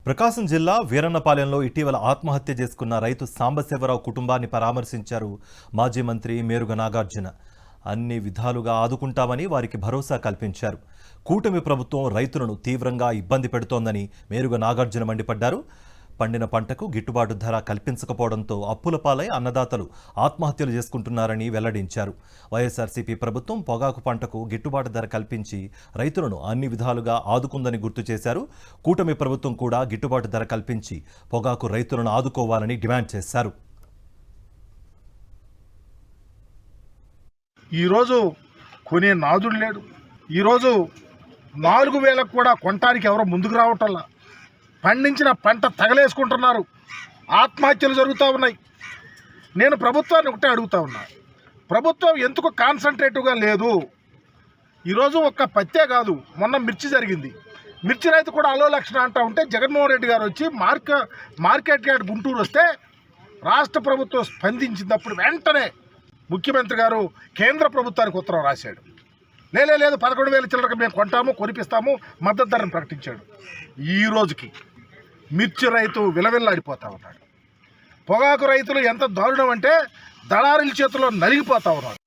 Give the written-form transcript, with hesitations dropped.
ప్రకాశం జిల్లా వీరన్నపాలెంలో ఇటీవల ఆత్మహత్య చేసుకున్న రైతు సాంబశివరావు కుటుంబాన్ని పరామర్శించారు మాజీ మంత్రి మేరుగ నాగార్జున. అన్ని విధాలుగా ఆదుకుంటామని వారికి భరోసా కల్పించారు. కూటమి ప్రభుత్వం రైతులను తీవ్రంగా ఇబ్బంది పెడుతోందని మేరుగ నాగార్జున మండిపడ్డారు. పండిన పంటకు గిట్టుబాటు ధర కల్పించకపోవడంతో అప్పుల పాలై అన్నదాతలు ఆత్మహత్యలు చేసుకుంటున్నారని వెల్లడించారు. వైఎస్ఆర్సీపీ ప్రభుత్వం పొగాకు పంటకు గిట్టుబాటు ధర కల్పించి రైతులను అన్ని విధాలుగా ఆదుకుందని గుర్తు చేశారు. కూటమి ప్రభుత్వం కూడా గిట్టుబాటు ధర కల్పించి పొగాకు రైతులను ఆదుకోవాలని డిమాండ్ చేశారు. ఈరోజు కొనే నాదుడు లేడు. ఈరోజు 4,000 కూడా కొనటానికి ఎవరో ముందుకు రావటంలా. పండించిన పంట తగలేసుకుంటున్నారు. ఆత్మహత్యలు జరుగుతూ ఉన్నాయి. నేను ప్రభుత్వాన్ని ఒకటే అడుగుతా ఉన్నా, ప్రభుత్వం ఎందుకు కాన్సన్ట్రేటివ్గా లేదు? ఈరోజు ఒక్క పత్తే కాదు, మొన్న మిర్చి జరిగింది. మిర్చి రైతు కూడా అలో లక్షణ అంటూ ఉంటే జగన్మోహన్ రెడ్డి గారు వచ్చి మార్కెట్ యార్డ్ గుంటూరు వస్తే రాష్ట్ర ప్రభుత్వం స్పందించినప్పుడు వెంటనే ముఖ్యమంత్రి గారు కేంద్ర ప్రభుత్వానికి ఉత్తరం రాశాడు. లేదు 11,000 చిల్లరకు మేము కొంటాము, కొనిపిస్తాము, మద్దతు ధరను ప్రకటించాడు. ఈ రోజుకి మిర్చి రైతు విలవిల్లాడిపోతూ ఉన్నాడు. పొగాకు రైతులు ఎంత దారుణం అంటే దళారుల చేతుల్లో నలిగిపోతూ ఉన్నారు.